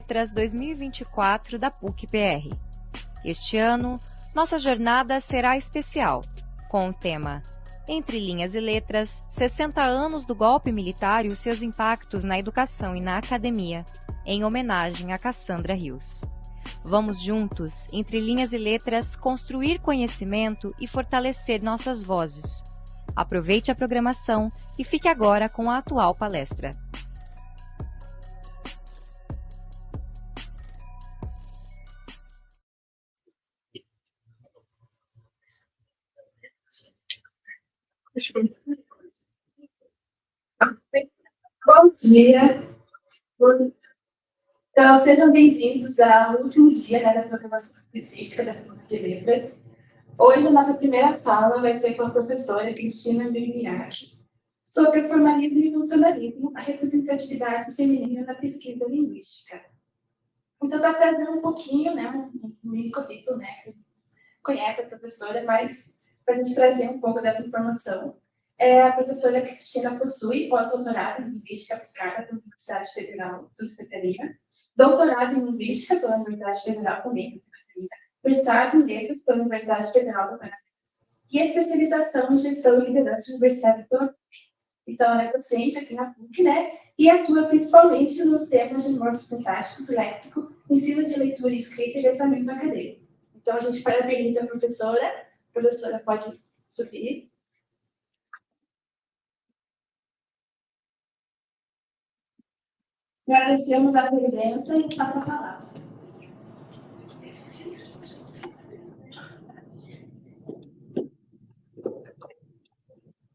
Letras 2024 da PUC-PR. Este ano, nossa jornada será especial, com o tema Entre Linhas e Letras, 60 anos do golpe militar e os seus impactos na educação e na academia, em homenagem a Cassandra Rios. Vamos juntos, entre linhas e letras, construir conhecimento e fortalecer nossas vozes. Aproveite a programação e fique agora com a atual palestra. Bom dia. Então, sejam bem-vindos ao último dia da programação específica da Semana de Letras. Hoje, a nossa primeira fala vai ser com a professora Cristina Birbiak, sobre formalismo e funcionalismo, a representatividade feminina na pesquisa linguística. Então, para trazer um pouquinho, um mini currículo, conhece a professora, mas para a gente trazer um pouco dessa informação. A professora Cristina possui pós-doutorado em Linguística Aplicada pela Universidade Federal de Santa Catarina, doutorado em Linguística pela Universidade Federal também de Santa Catarina, mestrado em Letras pela Universidade Federal do Paraná e especialização em Gestão e Liderança Universitária pela PUC. Então, ela é docente aqui na PUC, e atua principalmente nos temas de morfossintáticos, léxico, ensino de leitura e escrita e letramento acadêmico. Então, a gente parabeniza a professora. A professora pode subir. Agradecemos a presença e passo a palavra.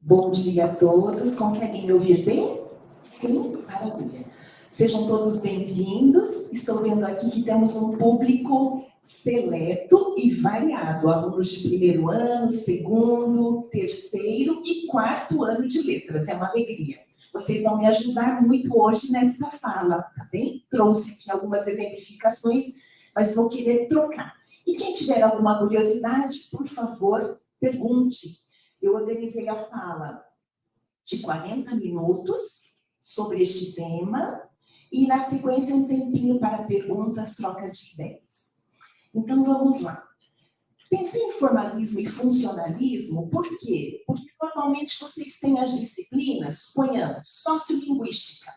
Bom dia a todos. Conseguem me ouvir bem? Sim? Maravilha. Sejam todos bem-vindos. Estou vendo aqui que temos um público seleto e variado. Alunos de primeiro ano, segundo, terceiro e quarto ano de letras. É uma alegria. Vocês vão me ajudar muito hoje nessa fala, tá bem? Trouxe aqui algumas exemplificações, mas vou querer trocar. E quem tiver alguma curiosidade, por favor, pergunte. Eu organizei a fala de 40 minutos sobre este tema e, na sequência, um tempinho para perguntas, troca de ideias. Então, vamos lá. Pensei em formalismo e funcionalismo, por quê? Porque normalmente vocês têm as disciplinas, suponhamos, sociolinguística.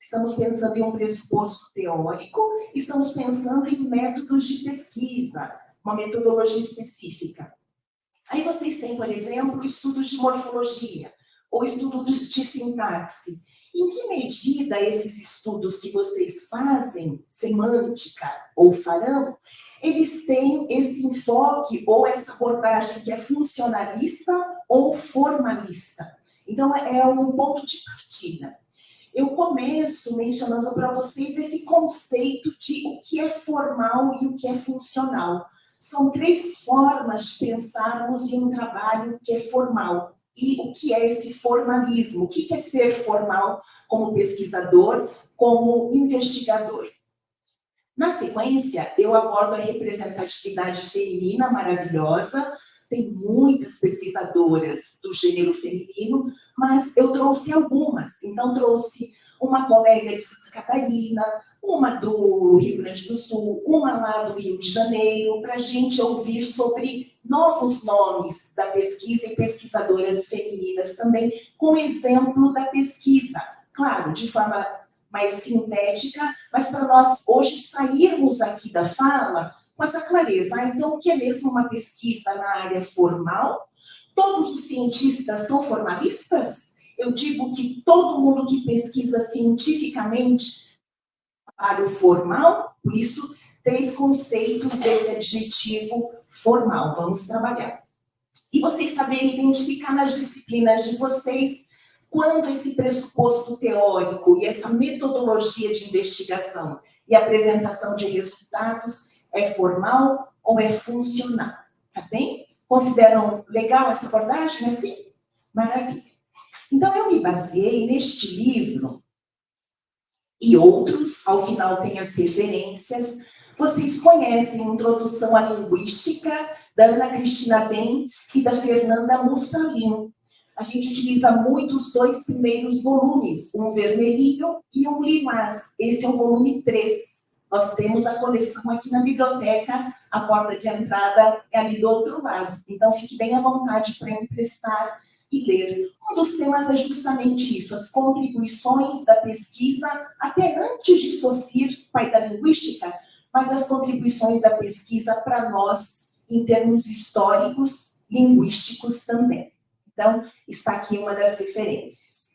Estamos pensando em um pressuposto teórico, estamos pensando em métodos de pesquisa, uma metodologia específica. Aí vocês têm, por exemplo, estudos de morfologia ou estudos de sintaxe. Em que medida esses estudos que vocês fazem, semântica ou farão, eles têm esse enfoque ou essa abordagem que é funcionalista ou formalista? Então, é um ponto de partida. Eu começo mencionando para vocês esse conceito de o que é formal e o que é funcional. São 3 formas de pensarmos em um trabalho que é formal. E o que é esse formalismo? O que é ser formal como pesquisador, como investigador? Na sequência, eu abordo a representatividade feminina maravilhosa. Tem muitas pesquisadoras do gênero feminino, mas eu trouxe algumas. Então, trouxe uma colega de Santa Catarina, uma do Rio Grande do Sul, uma lá do Rio de Janeiro, para a gente ouvir sobre novos nomes da pesquisa e pesquisadoras femininas também, com exemplo da pesquisa. Claro, de forma mais sintética, mas para nós hoje sairmos aqui da fala com essa clareza. Então, o que é mesmo uma pesquisa na área formal? Todos os cientistas são formalistas? Eu digo que todo mundo que pesquisa cientificamente para o formal, por isso, 3 conceitos desse adjetivo formal. Vamos trabalhar. E vocês saberem identificar nas disciplinas de vocês quando esse pressuposto teórico e essa metodologia de investigação e apresentação de resultados é formal ou é funcional, tá bem? Consideram legal essa abordagem assim? Maravilha. Então, eu me baseei neste livro e outros, ao final tem as referências. Vocês conhecem Introdução à Linguística, da Ana Cristina Bentes e da Fernanda Mussalin. A gente utiliza muito os 2 primeiros volumes, um vermelhinho e um lilás. Esse é o volume 3. Nós temos a coleção aqui na biblioteca, a porta de entrada é ali do outro lado. Então, fique bem à vontade para emprestar e ler. Um dos temas é justamente isso, as contribuições da pesquisa, até antes de Saussure, pai da linguística, mas as contribuições da pesquisa para nós, em termos históricos, linguísticos também. Então, está aqui uma das referências.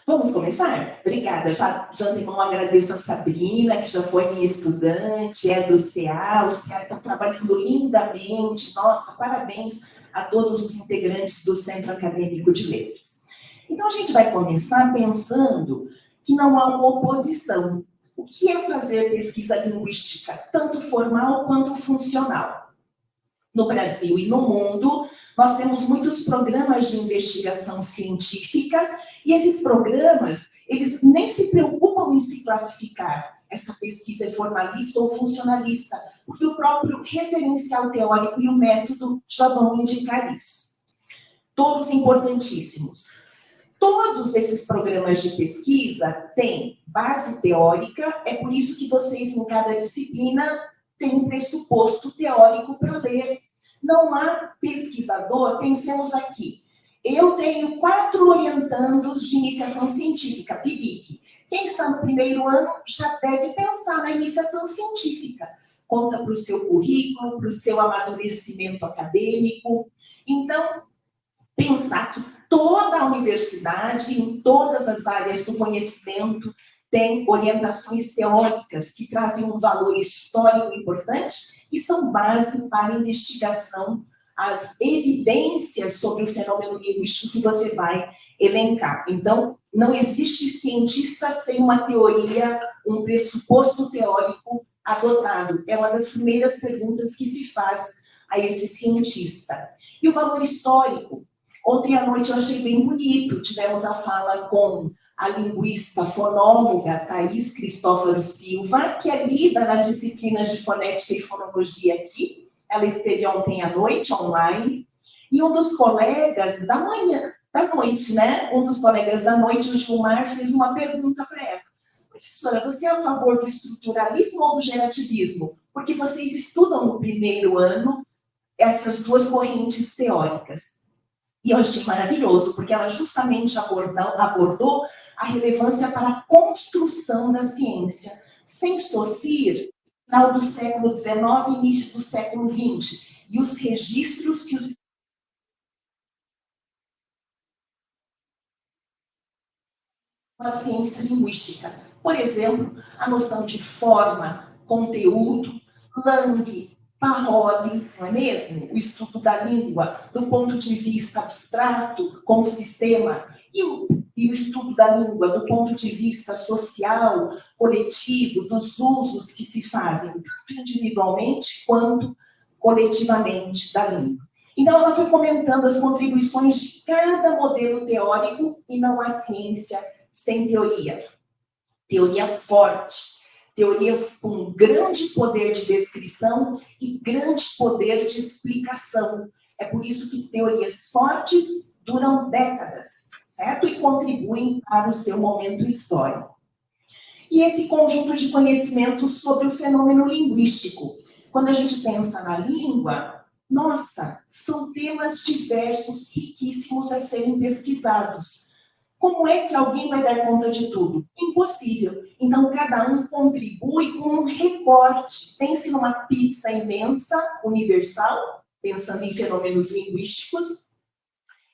Vamos começar? Obrigada. Já de antemão agradeço a Sabrina, que já foi minha estudante, é do CA. O CA está trabalhando lindamente. Nossa, parabéns a todos os integrantes do Centro Acadêmico de Letras. Então, a gente vai começar pensando que não há uma oposição. O que é fazer pesquisa linguística, tanto formal quanto funcional? No Brasil e no mundo, nós temos muitos programas de investigação científica e esses programas, eles nem se preocupam em se classificar. Essa pesquisa é formalista ou funcionalista, porque o próprio referencial teórico e o método já vão indicar isso. Todos importantíssimos. Todos esses programas de pesquisa têm base teórica, é por isso que vocês, em cada disciplina, têm um pressuposto teórico para ler. Não há pesquisador, pensemos aqui. Eu tenho 4 orientandos de iniciação científica, PIBIC. Quem está no primeiro ano já deve pensar na iniciação científica. Conta para o seu currículo, para o seu amadurecimento acadêmico. Então, pensar que toda a universidade, em todas as áreas do conhecimento, tem orientações teóricas que trazem um valor histórico importante e são base para a investigação, as evidências sobre o fenômeno linguístico que você vai elencar. Então, não existe cientista sem uma teoria, um pressuposto teórico adotado. É uma das primeiras perguntas que se faz a esse cientista. E o valor histórico? Ontem à noite eu achei bem bonito, tivemos a fala com a linguista fonóloga Thaís Cristófaro Silva, que é lida nas disciplinas de fonética e fonologia aqui. Ela esteve ontem à noite, online, e um dos colegas da noite, né? Um dos colegas da noite, o Gilmar, fez uma pergunta para ela. Professora, você é a favor do estruturalismo ou do gerativismo? Porque vocês estudam no primeiro ano essas duas correntes teóricas. E eu achei maravilhoso, porque ela justamente abordou a relevância para a construção da ciência. Sem Saussure, final do século XIX, início do século XX, e os registros que os a ciência linguística. Por exemplo, a noção de forma, conteúdo, Lang, Parole, não é mesmo? O estudo da língua do ponto de vista abstrato, como sistema, e o estudo da língua do ponto de vista social, coletivo, dos usos que se fazem, tanto individualmente quanto coletivamente da língua. Então, ela foi comentando as contribuições de cada modelo teórico e não a ciência sem teoria. Teoria forte. Teoria com grande poder de descrição e grande poder de explicação. É por isso que teorias fortes duram décadas, certo? E contribuem para o seu momento histórico. E esse conjunto de conhecimentos sobre o fenômeno linguístico. Quando a gente pensa na língua, nossa, são temas diversos, riquíssimos a serem pesquisados. Como é que alguém vai dar conta de tudo? Impossível. Então, cada um contribui com um recorte. Pense numa pizza imensa, universal, pensando em fenômenos linguísticos,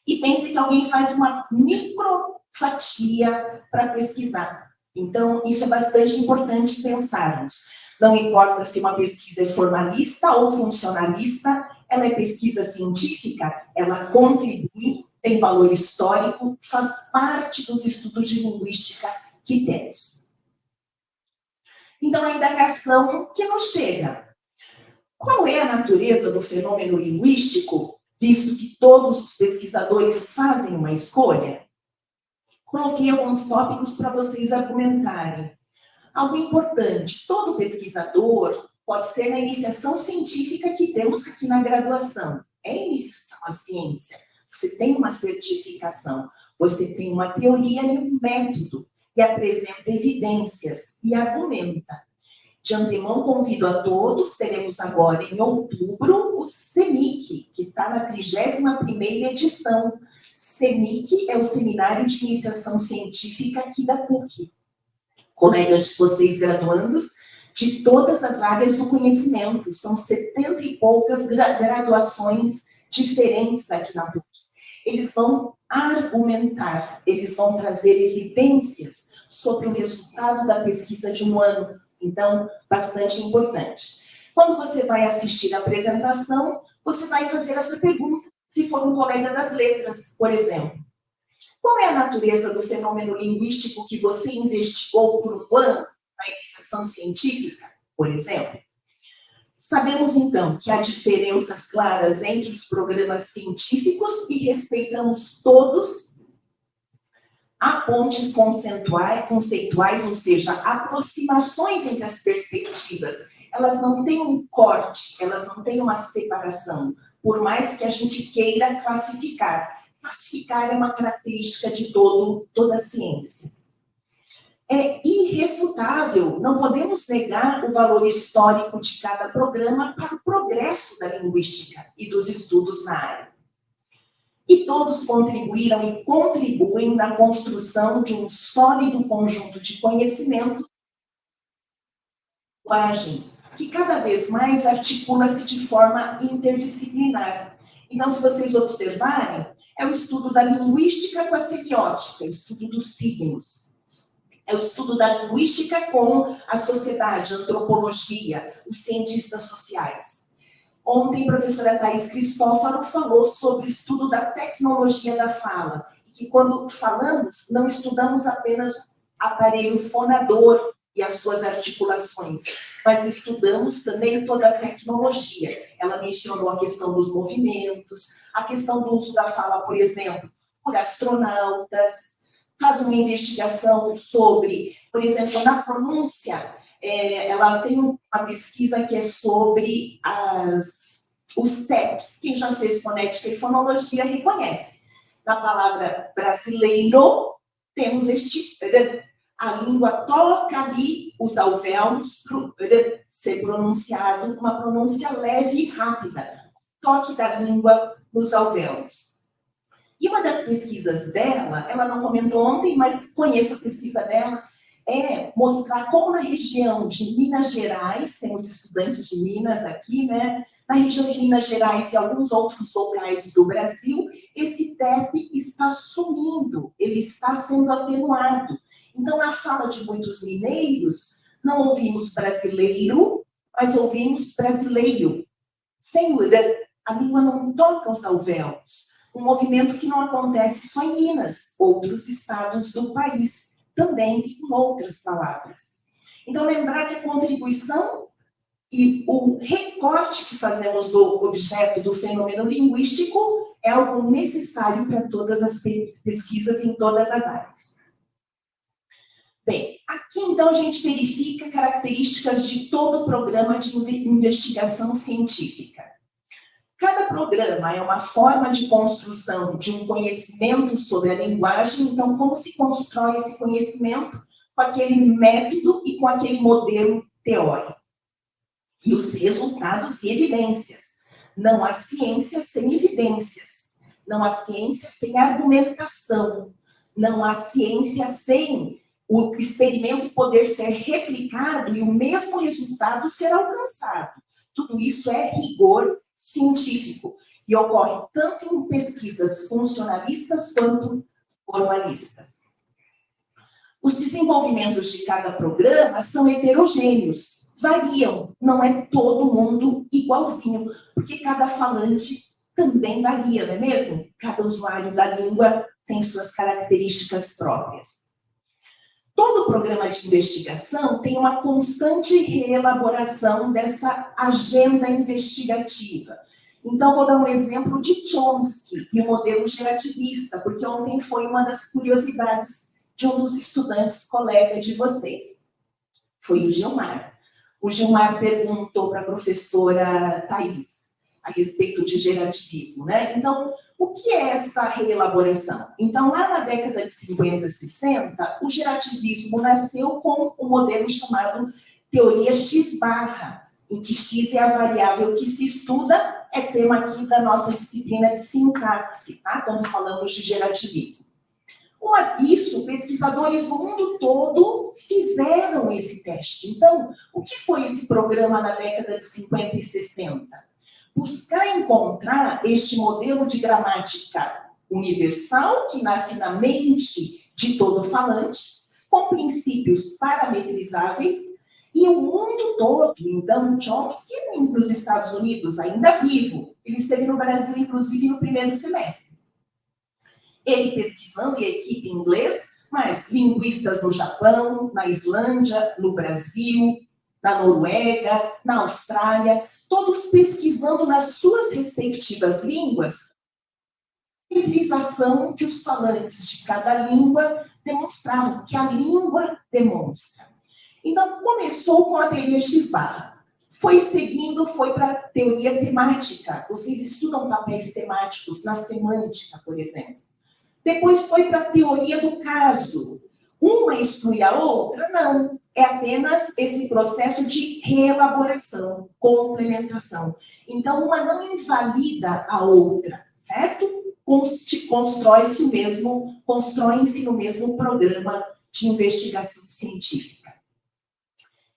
e pense que alguém faz uma microfatia para pesquisar. Então, isso é bastante importante pensarmos. Não importa se uma pesquisa é formalista ou funcionalista, ela é pesquisa científica, ela contribui, tem valor histórico, faz parte dos estudos de linguística que temos. Então, a indagação que nos chega. Qual é a natureza do fenômeno linguístico, visto que todos os pesquisadores fazem uma escolha? Coloquei alguns tópicos para vocês argumentarem. Algo importante, todo pesquisador pode ser na iniciação científica que temos aqui na graduação. É iniciação à ciência. Você tem uma certificação, você tem uma teoria e um método. e apresenta evidências e argumenta. De antemão, convido a todos, teremos agora em outubro o CEMIC, que está na 31ª edição. CEMIC é o Seminário de Iniciação Científica aqui da PUC. Colegas de vocês graduandos de todas as áreas do conhecimento, são 70 e poucas graduações diferentes aqui na PUC. Eles vão argumentar, eles vão trazer evidências sobre o resultado da pesquisa de um ano. Então, bastante importante. Quando você vai assistir a apresentação, você vai fazer essa pergunta, se for um colega das letras, por exemplo. Qual é a natureza do fenômeno linguístico que você investigou por um ano na iniciação científica, por exemplo? Sabemos, então, que há diferenças claras entre os programas científicos e respeitamos todos. Há pontes conceituais, ou seja, aproximações entre as perspectivas. Elas não têm um corte, elas não têm uma separação, por mais que a gente queira classificar. Classificar é uma característica de toda a ciência. É irrefutável, não podemos negar o valor histórico de cada programa para o progresso da linguística e dos estudos na área. E todos contribuíram e contribuem na construção de um sólido conjunto de conhecimentos, que cada vez mais articula-se de forma interdisciplinar. Então, se vocês observarem, é o estudo da linguística com a semiótica, o estudo dos signos. É o estudo da linguística com a sociedade, a antropologia, os cientistas sociais. Ontem, a professora Thaís Cristófaro falou sobre o estudo da tecnologia da fala, que quando falamos, não estudamos apenas o aparelho fonador e as suas articulações, mas estudamos também toda a tecnologia. Ela mencionou a questão dos movimentos, a questão do uso da fala, por exemplo, por astronautas, faz uma investigação sobre, por exemplo, na pronúncia. Ela tem uma pesquisa que é sobre os TEPs. Quem já fez fonética e fonologia reconhece. Na palavra brasileiro, temos a língua toca ali os alvéolos para ser pronunciado, uma pronúncia leve e rápida. Toque da língua nos alvéolos. E uma das pesquisas dela, ela não comentou ontem, mas conheço a pesquisa dela, é mostrar como na região de Minas Gerais, temos estudantes de Minas aqui, né? Na região de Minas Gerais e alguns outros locais do Brasil, esse TEP está sumindo, ele está sendo atenuado. Então, na fala de muitos mineiros, não ouvimos brasileiro, mas ouvimos brasileiro. Sem a língua não toca os alvéolos. Um movimento que não acontece só em Minas, outros estados do país também com outras palavras. Então, lembrar que a contribuição e o recorte que fazemos do objeto do fenômeno linguístico é algo necessário para todas as pesquisas em todas as áreas. Bem, aqui então a gente verifica características de todo o programa de investigação científica. Cada programa é uma forma de construção de um conhecimento sobre a linguagem, então como se constrói esse conhecimento com aquele método e com aquele modelo teórico. E os resultados e evidências. Não há ciência sem evidências. Não há ciência sem argumentação. Não há ciência sem o experimento poder ser replicado e o mesmo resultado ser alcançado. Tudo isso é rigor científico e ocorre tanto em pesquisas funcionalistas quanto formalistas. Os desenvolvimentos de cada programa são heterogêneos, variam, não é todo mundo igualzinho, porque cada falante também varia, não é mesmo? Cada usuário da língua tem suas características próprias. Todo programa de investigação tem uma constante reelaboração dessa agenda investigativa. Então, vou dar um exemplo de Chomsky e o modelo gerativista, porque ontem foi uma das curiosidades de um dos estudantes, colega de vocês. Foi o Gilmar. O Gilmar perguntou para a professora Thaís, a respeito de gerativismo, né? Então, o que é essa reelaboração? Então, lá na década de 50, 60, o gerativismo nasceu com um modelo chamado teoria X-barra, em que X é a variável que se estuda, é tema aqui da nossa disciplina de sintaxe, tá? Quando falamos de gerativismo. Isso, pesquisadores do mundo todo fizeram esse teste. Então, o que foi esse programa na década de 50 e 60? Buscar encontrar este modelo de gramática universal, que nasce na mente de todo falante, com princípios parametrizáveis, e o mundo todo. Então, Chomsky, nos Estados Unidos, ainda vivo, ele esteve no Brasil, inclusive, no primeiro semestre. Ele pesquisando, e a equipe em inglês, mas linguistas no Japão, na Islândia, no Brasil, na Noruega, na Austrália, todos pesquisando nas suas respectivas línguas a metrização que os falantes de cada língua demonstravam, que a língua demonstra. Então, começou com a teoria X-barra. Foi seguindo, foi para a teoria temática. Vocês estudam papéis temáticos na semântica, por exemplo. Depois foi para a teoria do caso. Uma exclui a outra? Não. É apenas esse processo de reelaboração, complementação. Então, uma não invalida a outra, certo? Constroem-se no mesmo programa de investigação científica.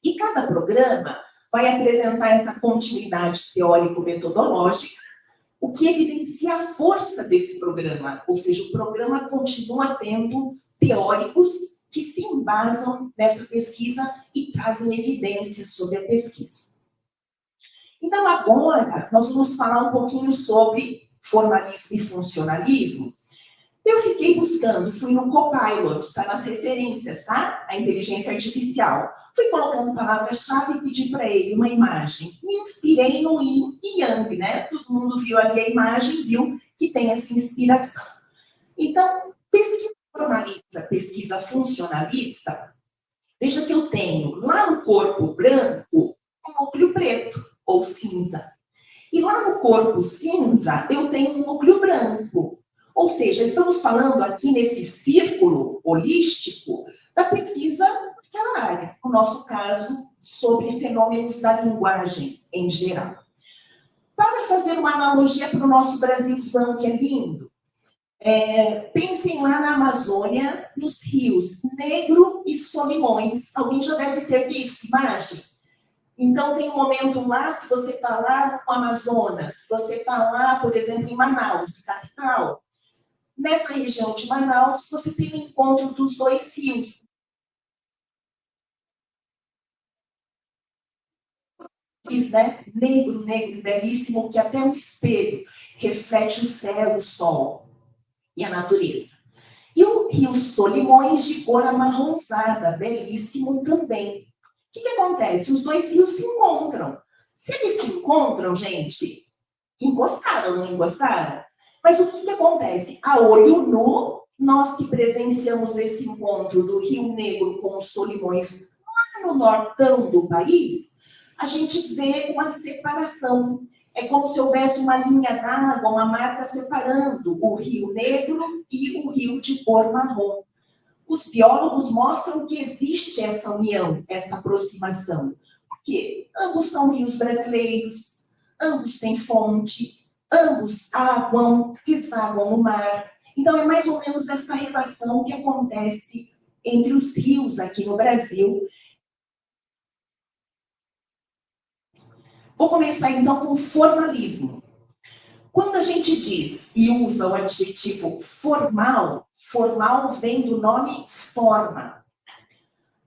E cada programa vai apresentar essa continuidade teórico-metodológica, o que evidencia a força desse programa, ou seja, o programa continua tendo teóricos que se embasam nessa pesquisa e trazem evidências sobre a pesquisa. Então, agora, nós vamos falar um pouquinho sobre formalismo e funcionalismo. Eu fiquei buscando, fui no Copilot, está nas referências, tá? A inteligência artificial. Fui colocando palavra-chave e pedi para ele uma imagem. Me inspirei no Yin e Yang, né? Todo mundo viu ali a imagem, viu que tem essa inspiração. Então, pesquisa formalista, pesquisa funcionalista, veja que eu tenho lá no corpo branco um núcleo preto, ou cinza. E lá no corpo cinza, eu tenho um núcleo branco. Ou seja, estamos falando aqui nesse círculo holístico da pesquisa daquela área, no nosso caso, sobre fenômenos da linguagem em geral. Para fazer uma analogia para o nosso Brasilzão, que é lindo, pensem lá na Amazônia, nos rios Negro e Solimões. Alguém já deve ter visto imagem? Então, tem um momento lá, se você está lá no Amazonas, se você está lá, por exemplo, em Manaus, capital, nessa região de Manaus, você tem o encontro dos dois rios. Diz, né? Negro, negro, belíssimo, que até um espelho reflete o céu, o sol e a natureza. E o rio Solimões, de cor amarronzada, belíssimo também. O que acontece? Os dois rios se encontram. Se eles se encontram, gente, encostaram, não encostaram? Mas o que acontece? A olho nu, nós que presenciamos esse encontro do Rio Negro com os Solimões lá no nortão do país, a gente vê uma separação. É como se houvesse uma linha d'água, uma marca separando o Rio Negro e o rio de cor marrom. Os biólogos mostram que existe essa união, essa aproximação. Porque ambos são rios brasileiros, ambos têm fonte, ambos desaguam no mar. Então, é mais ou menos essa relação que acontece entre os rios aqui no Brasil. Vou começar, então, com o formalismo. Quando a gente diz e usa o adjetivo formal, formal vem do nome forma.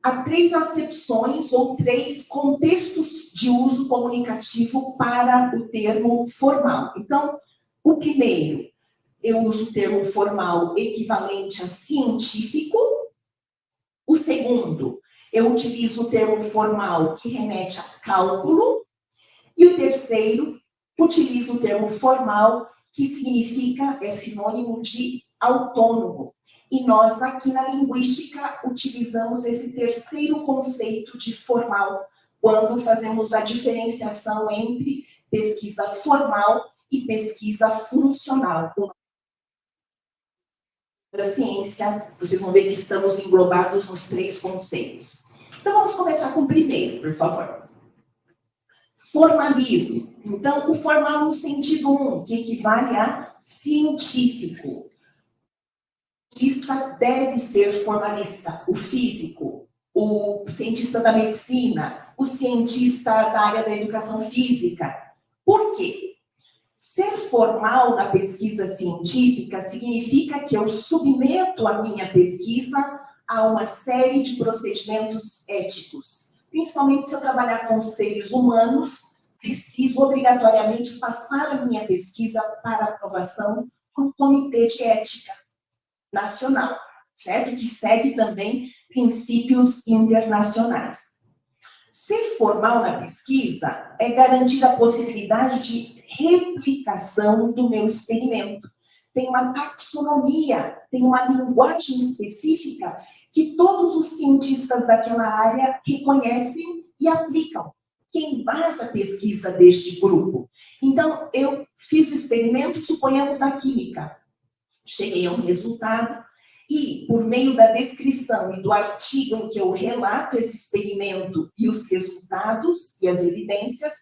Há 3 acepções ou 3 contextos de uso comunicativo para o termo formal. Então, o primeiro, eu uso o termo formal equivalente a científico. O segundo, eu utilizo o termo formal que remete a cálculo. E o terceiro, utilizo o termo formal que significa, é sinônimo de autônomo. E nós, aqui na linguística, utilizamos esse terceiro conceito de formal, quando fazemos a diferenciação entre pesquisa formal e pesquisa funcional. Da ciência, vocês vão ver que estamos englobados nos 3 conceitos. Então, vamos começar com o primeiro, por favor. Formalismo. Então, o formal no sentido 1, que equivale a científico. O cientista deve ser formalista, o físico, o cientista da medicina, o cientista da área da educação física. Por quê? Ser formal na pesquisa científica significa que eu submeto a minha pesquisa a uma série de procedimentos éticos. Principalmente se eu trabalhar com seres humanos, preciso obrigatoriamente passar a minha pesquisa para aprovação com o Comitê de Ética Nacional, certo? Que segue também princípios internacionais. Ser formal na pesquisa é garantir a possibilidade de replicação do meu experimento. Tem uma taxonomia, tem uma linguagem específica que todos os cientistas daquela área reconhecem e aplicam, que embasa a pesquisa deste grupo. Então, eu fiz o experimento, suponhamos na química. Cheguei a um resultado e, por meio da descrição e do artigo em que eu relato esse experimento e os resultados e as evidências,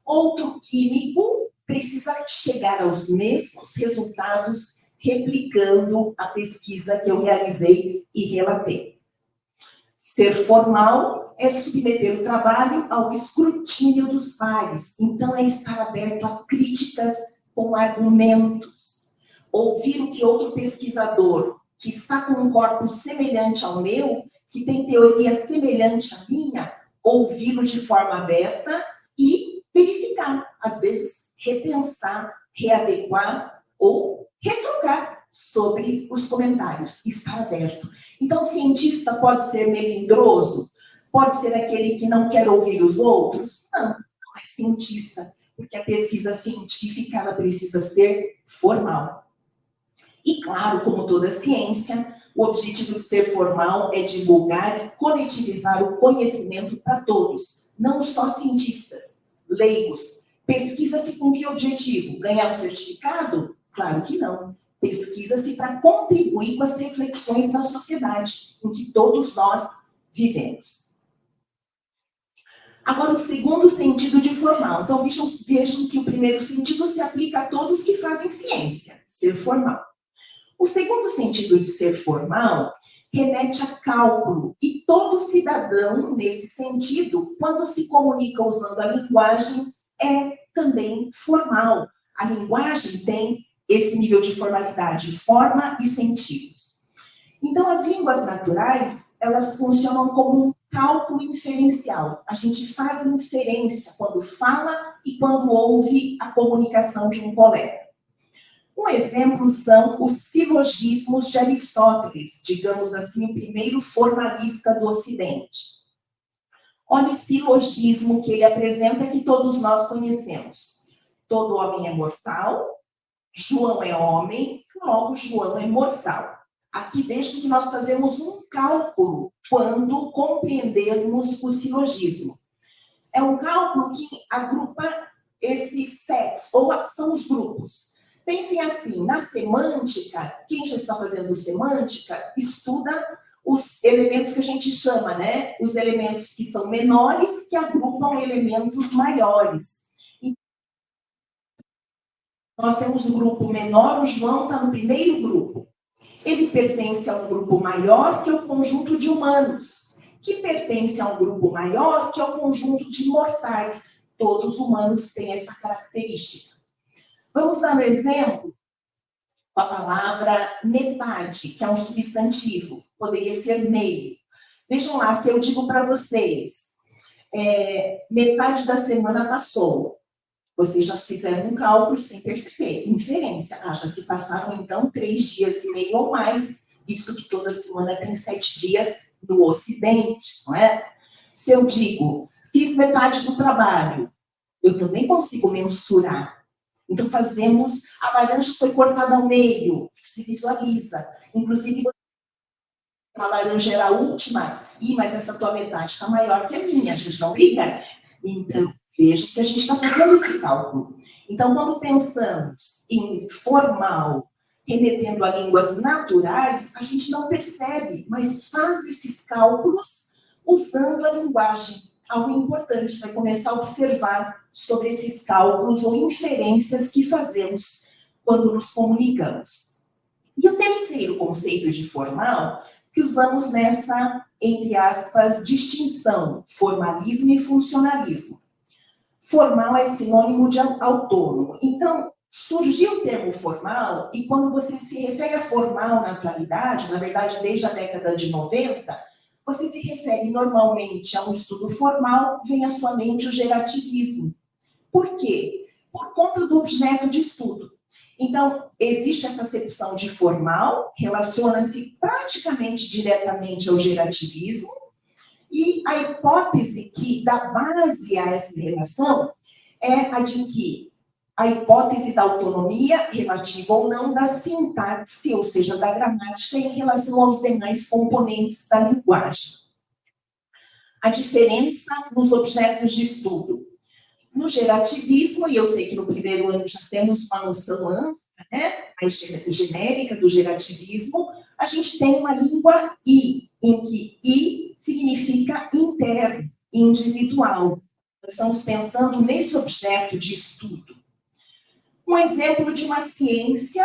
outro químico precisa chegar aos mesmos resultados replicando a pesquisa que eu realizei e relatei. Ser formal é submeter o trabalho ao escrutínio dos pares. Então, é estar aberto a críticas com argumentos. Ouvir o que outro pesquisador, que está com um corpo semelhante ao meu, que tem teoria semelhante à minha, ouvi-lo de forma aberta e verificar. Às vezes, repensar, readequar ou retrucar sobre os comentários. Estar aberto. Então, o cientista pode ser melindroso? Pode ser aquele que não quer ouvir os outros? Não, não é cientista, porque a pesquisa científica ela precisa ser formal. E claro, como toda ciência, o objetivo de ser formal é divulgar e coletivizar o conhecimento para todos, não só cientistas, leigos. Pesquisa-se com que objetivo? Ganhar um certificado? Claro que não. Pesquisa-se para contribuir com as reflexões da sociedade em que todos nós vivemos. Agora, o segundo sentido de formal. Então, vejam que o primeiro sentido se aplica a todos que fazem ciência, ser formal. O segundo sentido de ser formal remete a cálculo, e todo cidadão, nesse sentido, quando se comunica usando a linguagem, é também formal. A linguagem tem esse nível de formalidade, forma e sentidos. Então, as línguas naturais, elas funcionam como um cálculo inferencial. A gente faz inferência quando fala e quando ouve a comunicação de um colega. Um exemplo são os silogismos de Aristóteles, digamos assim, o primeiro formalista do Ocidente. Olha o silogismo que ele apresenta, que todos nós conhecemos. Todo homem é mortal, João é homem, logo João é mortal. Aqui vejam que nós fazemos um cálculo quando compreendemos o silogismo. É um cálculo que agrupa esses sets, ou são os grupos. Pensem assim, na semântica, quem já está fazendo semântica, estuda os elementos que a gente chama, né? Os elementos que são menores, que agrupam elementos maiores. E nós temos um grupo menor, o João está no primeiro grupo. Ele pertence a um grupo maior, que é o conjunto de humanos, que pertence a um grupo maior, que é o conjunto de mortais. Todos os humanos têm essa característica. Vamos dar um exemplo com a palavra metade, que é um substantivo, poderia ser meio. Vejam lá, se eu digo para vocês, metade da semana passou, vocês já fizeram um cálculo sem perceber, inferência. Já se passaram então 3 dias e meio ou mais, visto que toda semana tem 7 dias no Ocidente, não é? Se eu digo, fiz metade do trabalho, eu também consigo mensurar. Então, fazemos, a laranja foi cortada ao meio, se visualiza. Inclusive, a laranja era a última, mas essa tua metade está maior que a minha, a gente não briga? Então, veja que a gente está fazendo esse cálculo. Então, quando pensamos em formal, remetendo a línguas naturais, a gente não percebe, mas faz esses cálculos usando a linguagem. Algo importante, vai começar a observar sobre esses cálculos ou inferências que fazemos quando nos comunicamos. E o terceiro conceito de formal, que usamos nessa, entre aspas, distinção, formalismo e funcionalismo. Formal é sinônimo de autônomo. Então, surgiu o termo formal, e quando você se refere a formal na atualidade, na verdade, desde a década de 90, você se refere normalmente a um estudo formal, vem à sua mente o gerativismo. Por quê? Por conta do objeto de estudo. Então, existe essa acepção de formal, relaciona-se praticamente diretamente ao gerativismo, e a hipótese que dá base a essa relação é a de que a hipótese da autonomia, relativa ou não, da sintaxe, ou seja, da gramática, em relação aos demais componentes da linguagem. A diferença nos objetos de estudo. No gerativismo, e eu sei que no primeiro ano já temos uma noção ampla, né, mais genérica do gerativismo, a gente tem uma língua I, em que I significa interno, individual. Nós estamos pensando nesse objeto de estudo. Um exemplo de uma ciência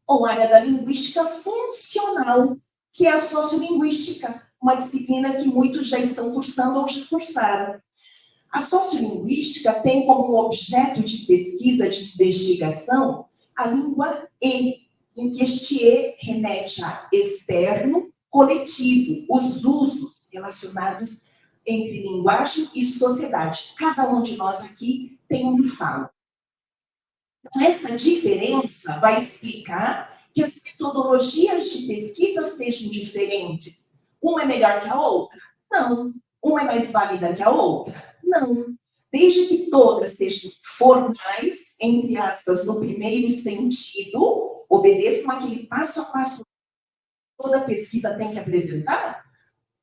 ou área da linguística funcional, que é a sociolinguística, uma disciplina que muitos já estão cursando ou já cursaram. A sociolinguística tem como objeto de pesquisa, de investigação, a língua E, em que este E remete a externo, coletivo, os usos relacionados entre linguagem e sociedade. Cada um de nós aqui tem uma fala. Então, essa diferença vai explicar que as metodologias de pesquisa sejam diferentes. Uma é melhor que a outra? Não. Uma é mais válida que a outra? Não. Desde que todas sejam formais, entre aspas, no primeiro sentido, obedeçam aquele passo a passo que toda pesquisa tem que apresentar,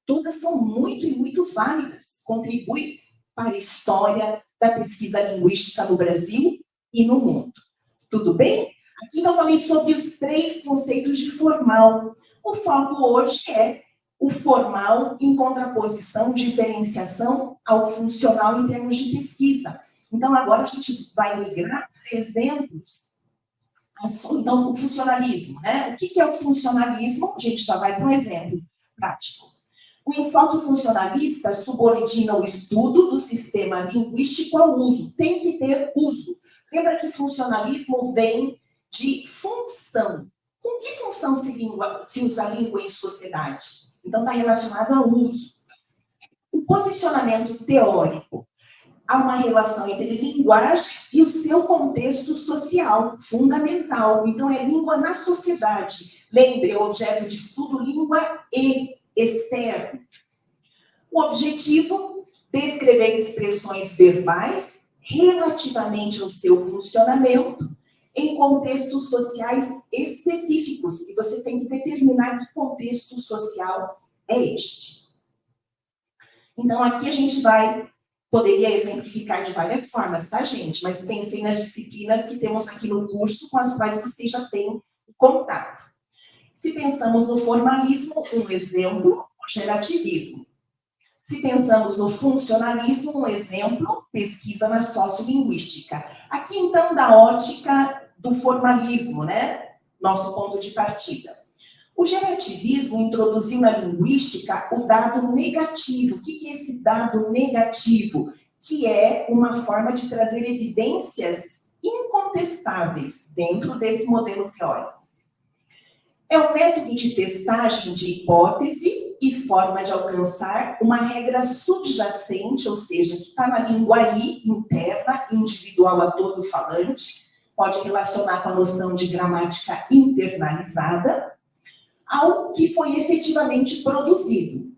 todas são muito e muito válidas, contribuem para a história da pesquisa linguística no Brasil e no mundo. Tudo bem? Aqui eu falei sobre os 3 conceitos de formal. O foco hoje é o formal em contraposição, diferenciação ao funcional em termos de pesquisa. Então, agora a gente vai migrar para exemplos. Então, o funcionalismo, né? O que é o funcionalismo? A gente já vai para um exemplo prático. O enfoque funcionalista subordina o estudo do sistema linguístico ao uso. Tem que ter uso. Lembra que funcionalismo vem de função. Com que função se usa a língua em sociedade? Então, está relacionado ao uso. O posicionamento teórico. Há uma relação entre linguagem e o seu contexto social, fundamental. Então, é língua na sociedade. Lembre, o objeto de estudo, língua e externo. O objetivo, descrever expressões verbais relativamente ao seu funcionamento em contextos sociais específicos. E você tem que determinar que contexto social é este. Então, aqui a gente poderia exemplificar de várias formas, tá, gente? Mas pensei nas disciplinas que temos aqui no curso, com as quais vocês já têm contato. Se pensamos no formalismo, um exemplo, o gerativismo. Se pensamos no funcionalismo, um exemplo, pesquisa na sociolinguística. Aqui, então, da ótica do formalismo, né? Nosso ponto de partida. O gerativismo introduziu na linguística o dado negativo. O que é esse dado negativo? Que é uma forma de trazer evidências incontestáveis dentro desse modelo teórico. É um método de testagem de hipótese e forma de alcançar uma regra subjacente, ou seja, que está na língua I, interna, individual a todo falante, pode relacionar com a noção de gramática internalizada, ao que foi efetivamente produzido.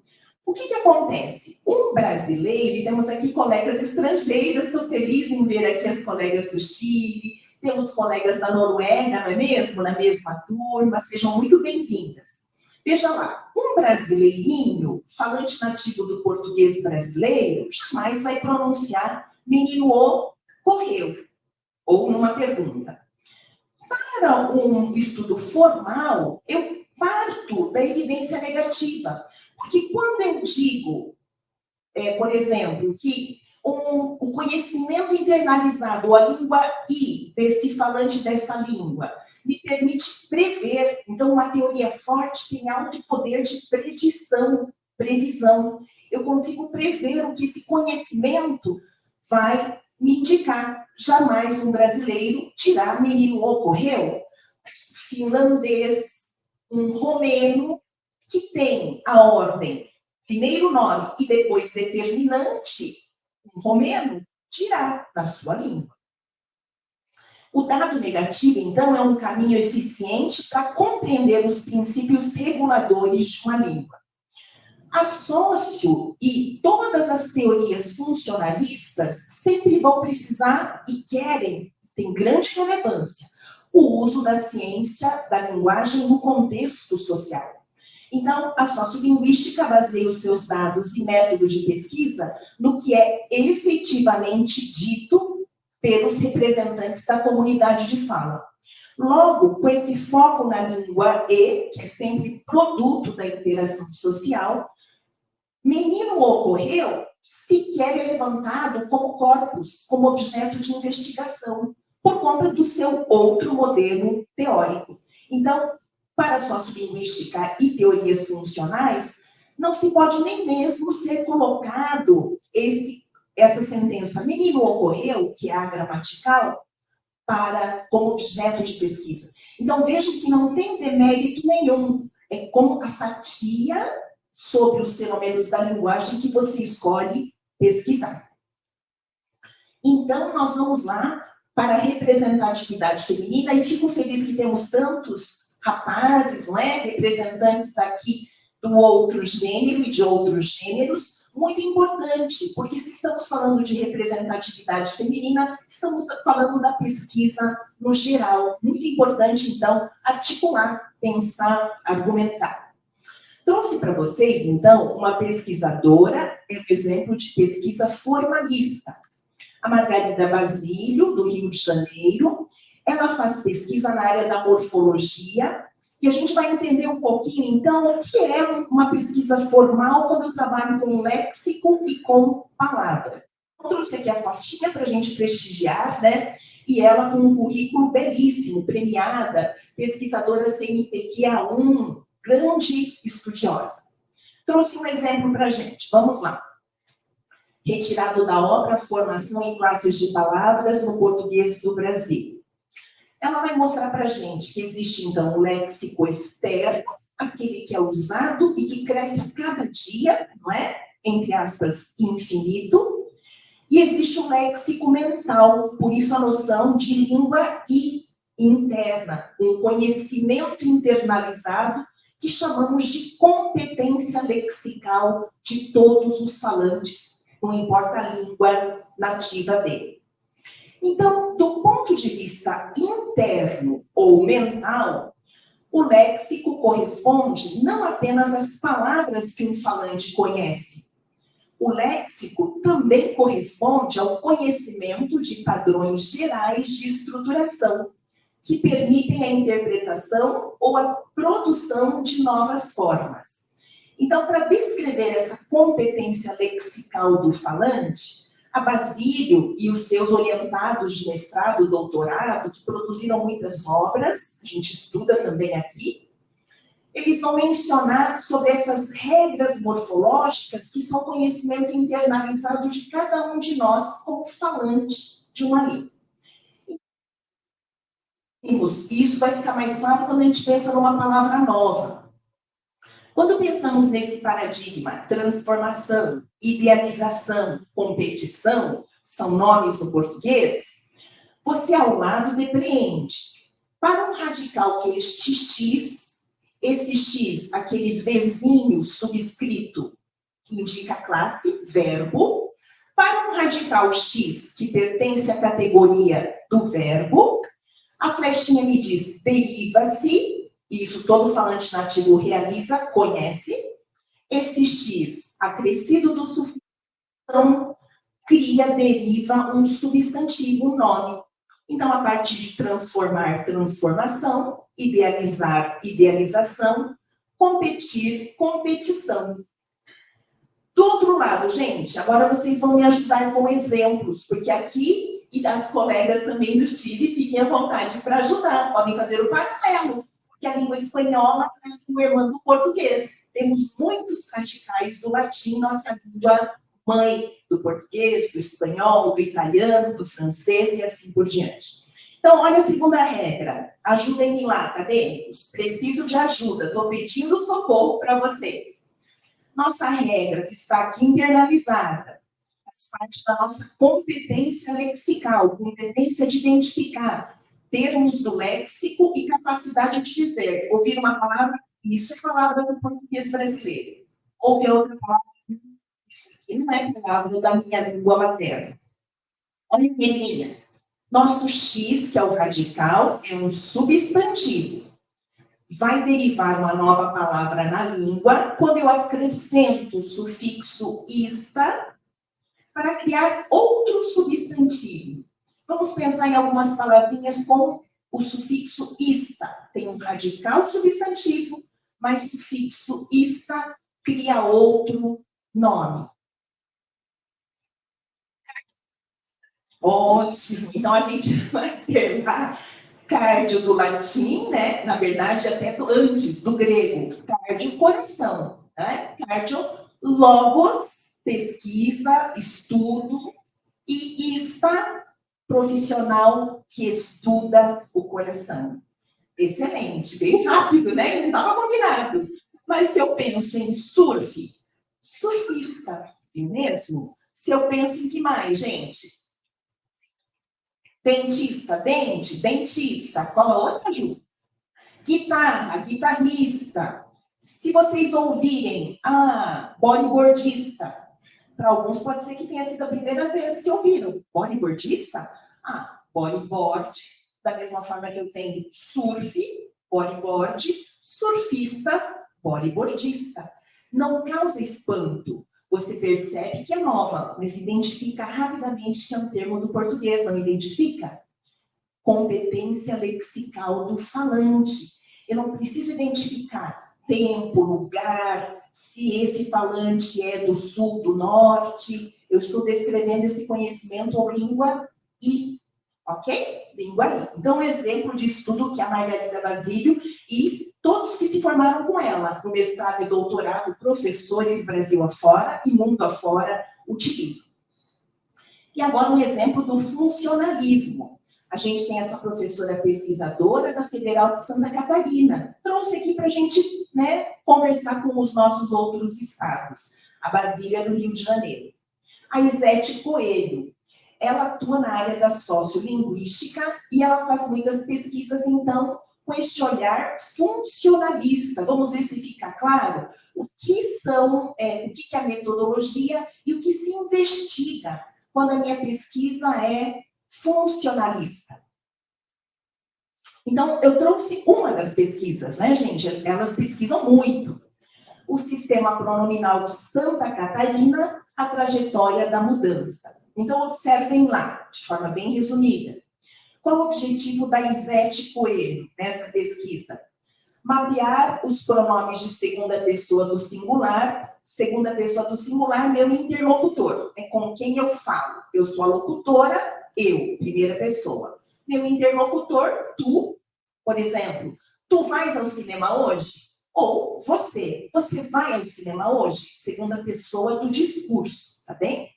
O que acontece? Um brasileiro, e temos aqui colegas estrangeiros, estou feliz em ver aqui as colegas do Chile, temos colegas da Noruega, não é mesmo? Na mesma turma, sejam muito bem-vindas. Veja lá, um brasileirinho, falante nativo do português brasileiro, jamais vai pronunciar menino o correu, ou numa pergunta. Para um estudo formal, eu parto da evidência negativa, porque quando eu digo, por exemplo, que o conhecimento internalizado, ou a língua I, desse falante dessa língua, me permite prever. Então, uma teoria forte tem alto poder de predição, previsão. Eu consigo prever o que esse conhecimento vai me indicar. Jamais um brasileiro dirá menino ocorreu, mas um finlandês, um romeno, que tem a ordem, primeiro nome e depois determinante, um romeno dirá na sua língua. O dado negativo, então, é um caminho eficiente para compreender os princípios reguladores de uma língua. A sócio e todas as teorias funcionalistas sempre vão precisar e querem, tem grande relevância, o uso da ciência da linguagem no contexto social. Então, a sociolinguística baseia os seus dados e método de pesquisa no que é efetivamente dito pelos representantes da comunidade de fala. Logo, com esse foco na língua E, que é sempre produto da interação social, menino ocorreu sequer é levantado como corpus, como objeto de investigação, por conta do seu outro modelo teórico. Então, para a sociolinguística e teorias funcionais, não se pode nem mesmo ser colocado essa sentença menino ocorreu, que é a gramatical, como objeto de pesquisa. Então, vejo que não tem demérito nenhum. É como a fatia sobre os fenômenos da linguagem que você escolhe pesquisar. Então, nós vamos lá para a representatividade feminina, e fico feliz que temos tantos rapazes, não é? Representantes aqui do outro gênero e de outros gêneros, muito importante, porque se estamos falando de representatividade feminina, estamos falando da pesquisa no geral. Muito importante, então, articular, pensar, argumentar. Trouxe para vocês, então, uma pesquisadora, é um exemplo de pesquisa formalista. A Margarida Basílio, do Rio de Janeiro. Ela faz pesquisa na área da morfologia, e a gente vai entender um pouquinho, então, o que é uma pesquisa formal quando eu trabalho com léxico e com palavras. Eu trouxe aqui a fotinha para a gente prestigiar, né? E ela com um currículo belíssimo, premiada, pesquisadora CNPq-A1, grande estudiosa. Trouxe um exemplo para a gente, vamos lá. Retirado da obra Formação em Classes de Palavras no Português do Brasil. Ela vai mostrar para a gente que existe, então, o léxico externo, aquele que é usado e que cresce a cada dia, não é? Entre aspas, infinito. E existe o léxico mental, por isso a noção de língua interna, um conhecimento internalizado que chamamos de competência lexical de todos os falantes, não importa a língua nativa dele. Então, do ponto de vista interno ou mental, o léxico corresponde não apenas às palavras que um falante conhece. O léxico também corresponde ao conhecimento de padrões gerais de estruturação, que permitem a interpretação ou a produção de novas formas. Então, para descrever essa competência lexical do falante, a Basílio e os seus orientados de mestrado e doutorado, que produziram muitas obras, a gente estuda também aqui, eles vão mencionar sobre essas regras morfológicas que são conhecimento internalizado de cada um de nós como falante de uma língua. E isso vai ficar mais claro quando a gente pensa numa palavra nova. Quando pensamos nesse paradigma, transformação, idealização, competição, são nomes no português, você ao lado depreende. Para um radical que é este X, esse X, aquele Vzinho subscrito, que indica classe, verbo. Para um radical X, que pertence à categoria do verbo, a flechinha me diz deriva-se, e isso todo falante nativo realiza, conhece. Esse X acrescido do sufixo cria, deriva um substantivo, um nome. Então, a partir de transformar, transformação, idealizar, idealização, competir, competição. Do outro lado, gente, agora vocês vão me ajudar com exemplos, porque aqui, e as colegas também do Chile, fiquem à vontade para ajudar, podem fazer o paralelo, porque a língua espanhola é a língua irmã do português. Temos muitos radicais do latim, nossa língua mãe, do português, do espanhol, do italiano, do francês e assim por diante. Então, olha a segunda regra. Ajudem-me lá, acadêmicos. Preciso de ajuda, estou pedindo socorro para vocês. Nossa regra, que está aqui internalizada, faz parte da nossa competência lexical, competência de identificar termos do léxico e capacidade de dizer. Ouvir uma palavra, isso é palavra do português brasileiro. Ouvir outra palavra, isso aqui não é palavra da minha língua materna. Olha que linha. Nosso X, que é o radical, é um substantivo. Vai derivar uma nova palavra na língua quando eu acrescento o sufixo ista para criar outro substantivo. Vamos pensar em algumas palavrinhas com o sufixo ista. Tem um radical substantivo, mas o sufixo ista cria outro nome. Ótimo! Então, a gente vai ter lá cardio do latim, né? Na verdade, até antes, do grego. Cardio, coração. Né? Cardio, logos, pesquisa, estudo. E ista, profissional que estuda o coração. Excelente, bem rápido, né? Não estava combinado. Mas se eu penso em surf, surfista, é mesmo? Se eu penso em que mais, gente? Dentista, dente, dentista. Qual a outra, Ju? Guitarra, guitarrista. Se vocês ouvirem, bodyboardista. Para alguns pode ser que tenha sido a primeira vez que ouviram. Bodyboardista? Bodyboard. Da mesma forma que eu tenho surf, bodyboard, surfista, bodyboardista. Não causa espanto. Você percebe que é nova, mas identifica rapidamente que é um termo do português, não identifica? Competência lexical do falante. Eu não preciso identificar tempo, lugar, se esse falante é do sul, do norte. Eu estou descrevendo esse conhecimento ou língua I, ok? Língua I. Então, um exemplo de estudo que a Margarida Basílio e todos que se formaram com ela, no mestrado e doutorado, professores Brasil afora e mundo afora, utilizam. E agora um exemplo do funcionalismo. A gente tem essa professora pesquisadora da Federal de Santa Catarina. Trouxe aqui para a gente, né, conversar com os nossos outros estados. A Basília, do Rio de Janeiro. A Isete Coelho. Ela atua na área da sociolinguística e ela faz muitas pesquisas, então, com este olhar funcionalista. Vamos ver se fica claro o que é a metodologia e o que se investiga quando a minha pesquisa é funcionalista. Então, eu trouxe uma das pesquisas, né, gente? Elas pesquisam muito. O sistema pronominal de Santa Catarina, a trajetória da mudança. Então, observem lá, de forma bem resumida. Qual o objetivo da Isete Coelho nessa pesquisa? Mapear os pronomes de segunda pessoa do singular. Segunda pessoa do singular, meu interlocutor. É com quem eu falo. Eu sou a locutora, eu, primeira pessoa. Meu interlocutor, tu. Por exemplo, tu vais ao cinema hoje? Ou você vai ao cinema hoje? Segunda pessoa do discurso, tá bem?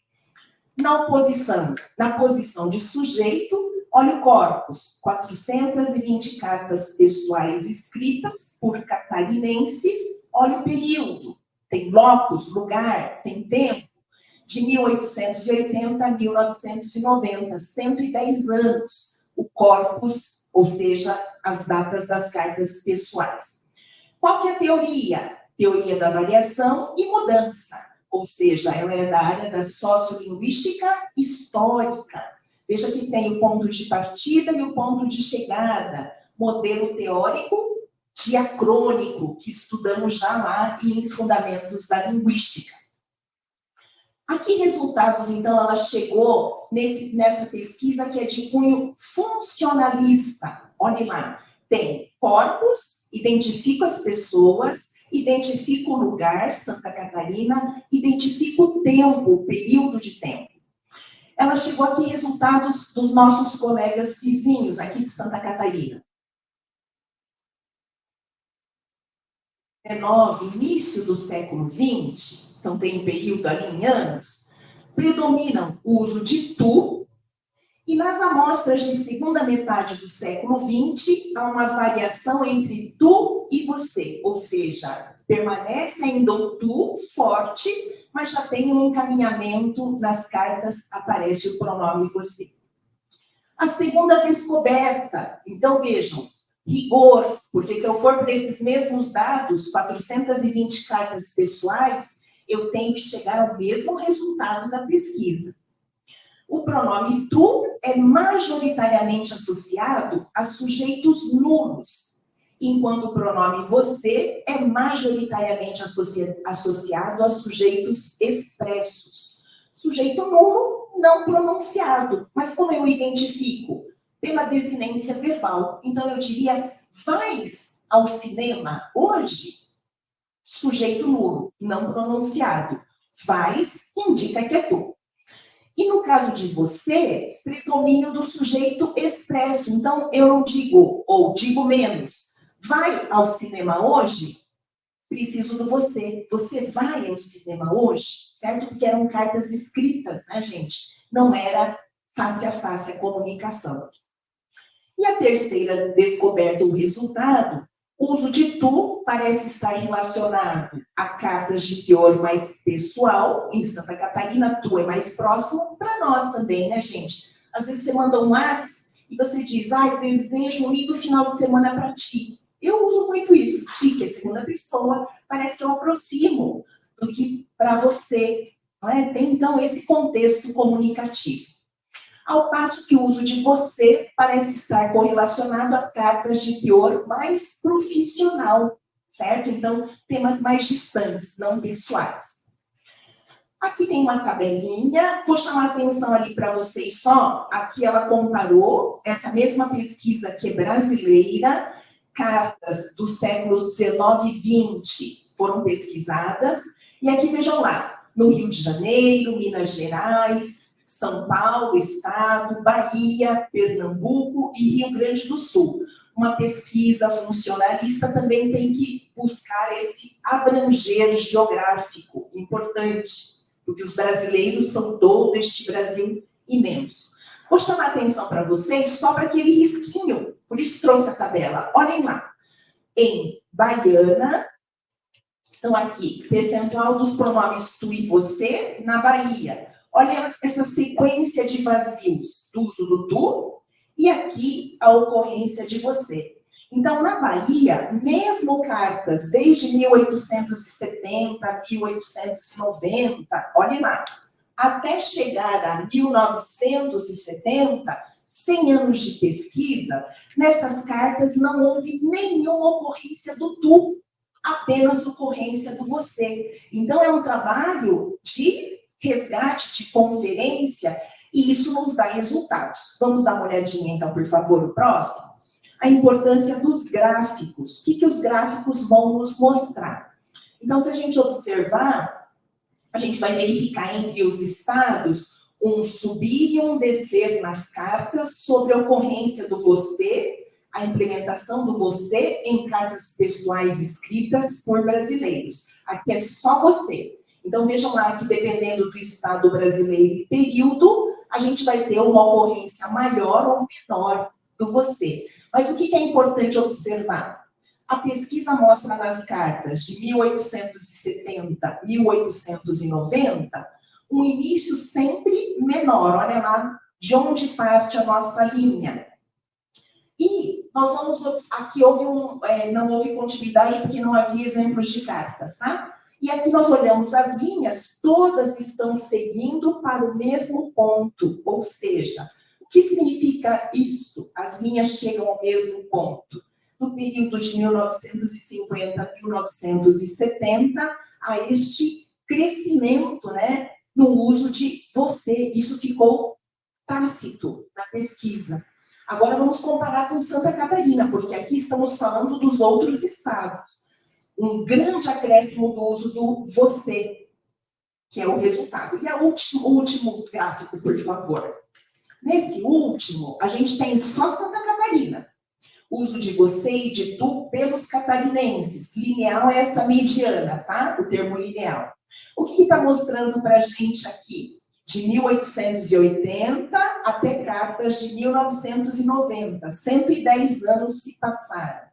Na posição de sujeito, olha o corpus, 420 cartas pessoais escritas por catarinenses, olha o período, tem blocos, lugar, tem tempo, de 1880 a 1990, 110 anos, o corpus, ou seja, as datas das cartas pessoais. Qual que é a teoria? Teoria da variação e mudança, ou seja, ela é da área da sociolinguística histórica. Veja que tem o ponto de partida e o ponto de chegada. Modelo teórico diacrônico, que estudamos já lá em Fundamentos da Linguística. Aqui resultados, então, ela chegou nessa pesquisa que é de cunho funcionalista. Olhem lá, tem corpos, identifica as pessoas, identifica o lugar, Santa Catarina, identifica o tempo, o período de tempo. Ela chegou aqui resultados dos nossos colegas vizinhos aqui de Santa Catarina. 19, início do século XX, então tem um período ali em anos, predominam o uso de tu, e nas amostras de segunda metade do século XX, há uma variação entre tu e você, ou seja, permanece ainda o tu forte, mas já tem um encaminhamento nas cartas, aparece o pronome você. A segunda descoberta, então vejam, rigor, porque se eu for para esses mesmos dados, 420 cartas pessoais, eu tenho que chegar ao mesmo resultado da pesquisa. O pronome tu é majoritariamente associado a sujeitos nulos, enquanto o pronome você é majoritariamente associado a sujeitos expressos. Sujeito nulo, não pronunciado. Mas como eu identifico? Pela desinência verbal. Então, eu diria, vais ao cinema hoje? Sujeito nulo, não pronunciado. Vais indica que é tu. E no caso de você, predomínio do sujeito expresso. Então, eu não digo, ou digo menos, vai ao cinema hoje? Preciso do você. Você vai ao cinema hoje? Certo? Porque eram cartas escritas, né, gente? Não era face a face a comunicação. E a terceira descoberta, o resultado, o uso de tu parece estar relacionado a cartas de teor mais pessoal. Em Santa Catarina, tu é mais próximo para nós também, né, gente? Às vezes você manda um WhatsApp e você diz, desejo um lindo final de semana para ti. Eu uso muito isso, ti, que é segunda pessoa, parece que eu aproximo do que para você. Não é? Tem, então, esse contexto comunicativo. Ao passo que o uso de você parece estar correlacionado a cartas de teor mais profissional, certo? Então, temas mais distantes, não pessoais. Aqui tem uma tabelinha, vou chamar a atenção ali para vocês só. Aqui ela comparou essa mesma pesquisa que é brasileira, cartas dos séculos 19 e 20 foram pesquisadas. E aqui vejam lá, no Rio de Janeiro, Minas Gerais, São Paulo, Estado, Bahia, Pernambuco e Rio Grande do Sul. Uma pesquisa funcionalista também tem que buscar esse abranger geográfico importante, porque os brasileiros são todo este Brasil imenso. Vou chamar a atenção para vocês só para aquele risquinho, por isso trouxe a tabela. Olhem lá. Em Baiana, então aqui, percentual dos pronomes tu e você na Bahia. Olha essa sequência de vazios do uso do tu e aqui a ocorrência de você. Então, na Bahia, mesmo cartas desde 1870, 1890, olhem lá, até chegar a 1970, 100 anos de pesquisa, nessas cartas não houve nenhuma ocorrência do tu, apenas ocorrência do você. Então, é um trabalho de resgate, de conferência, e isso nos dá resultados. Vamos dar uma olhadinha, então, por favor, o próximo? A importância dos gráficos. O que os gráficos vão nos mostrar? Então, se a gente observar, a gente vai verificar entre os estados um subir e um descer nas cartas sobre a ocorrência do você, a implementação do você em cartas pessoais escritas por brasileiros. Aqui é só você. Então, vejam lá que dependendo do estado brasileiro e período, a gente vai ter uma ocorrência maior ou menor do você. Mas o que é importante observar? A pesquisa mostra nas cartas de 1870, 1890, um início sempre menor. Olha lá de onde parte a nossa linha. E nós vamos... Aqui não houve continuidade porque não havia exemplos de cartas, tá? E aqui nós olhamos as linhas, todas estão seguindo para o mesmo ponto. Ou seja, o que significa isso? As linhas chegam ao mesmo ponto. no período de 1950 a 1970, a este crescimento, né, no uso de você. Isso ficou tácito na pesquisa. Agora vamos comparar com Santa Catarina, porque aqui estamos falando dos outros estados. Um grande acréscimo do uso do você, que é o resultado. E o último gráfico, por favor. Nesse último, a gente tem só Santa Catarina. Uso de você e de tu pelos catarinenses. Lineal é essa mediana, tá? O termo lineal. O que está mostrando para a gente aqui? De 1880 até cartas de 1990. 110 anos se passaram.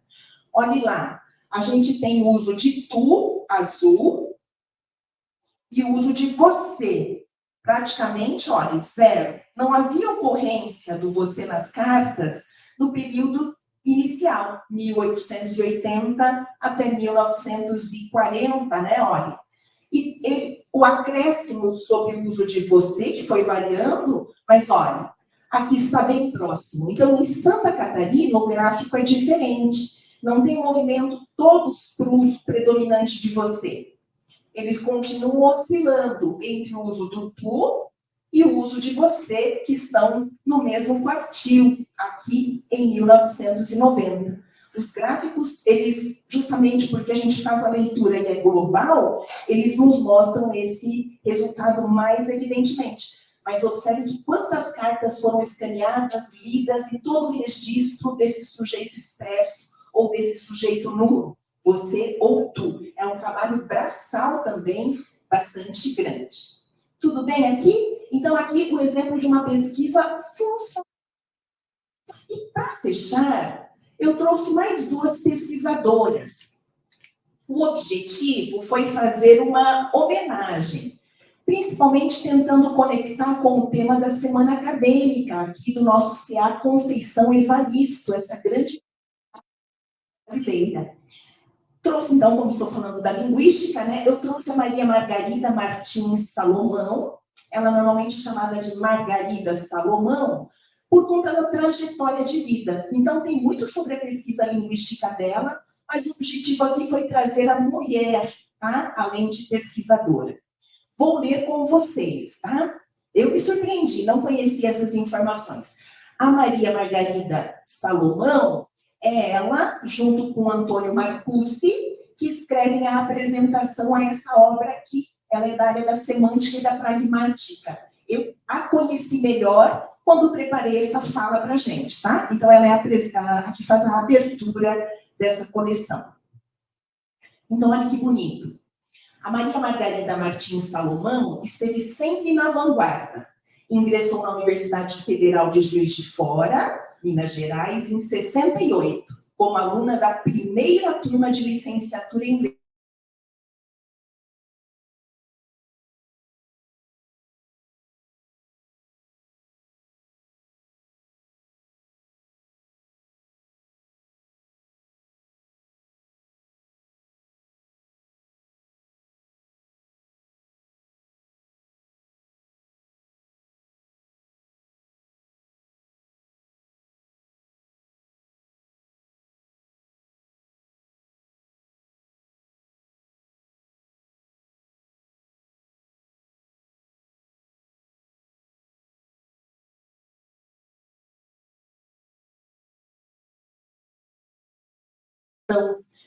Olhe lá. A gente tem o uso de tu, azul, e o uso de você. Praticamente, olha, zero. Não havia ocorrência do você nas cartas no período inicial, 1880 até 1940, né, olha. E o acréscimo sobre o uso de você, que foi variando, mas olha, aqui está bem próximo. Então, em Santa Catarina, o gráfico é diferente. Não tem movimento todos para o uso predominante de você. Eles continuam oscilando entre o uso do tu e o uso de você, que estão no mesmo quartil, aqui em 1990. Os gráficos, eles, justamente porque a gente faz a leitura e é global, eles nos mostram esse resultado mais evidentemente. Mas observe que quantas cartas foram escaneadas, lidas, e todo o registro desse sujeito expresso ou desse sujeito nulo, você ou tu. É um trabalho braçal também bastante grande. Tudo bem aqui? Então, aqui o exemplo de uma pesquisa funcional. E para fechar, eu trouxe mais duas pesquisadoras. O objetivo foi fazer uma homenagem, principalmente tentando conectar com o tema da semana acadêmica, aqui do nosso CA Conceição Evaristo, essa grande brasileira. Trouxe, então, como estou falando da linguística, né, eu trouxe a Maria Margarida Martins Salomão, ela normalmente é chamada de Margarida Salomão, por conta da trajetória de vida. Então, tem muito sobre a pesquisa linguística dela, mas o objetivo aqui foi trazer a mulher, tá? Além de pesquisadora. Vou ler com vocês, tá? Eu me surpreendi, não conhecia essas informações. A Maria Margarida Salomão é ela, junto com Antônio Marcucci, que escrevem a apresentação a essa obra aqui. Ela é da área da semântica e da pragmática. Eu a conheci melhor quando preparei essa fala para a gente, tá? Então, ela é a que faz a abertura dessa coleção. Então, olha que bonito. A Maria Margarida Martins Salomão esteve sempre na vanguarda. Ingressou na Universidade Federal de Juiz de Fora, Minas Gerais, em 68, como aluna da primeira turma de licenciatura em Letras.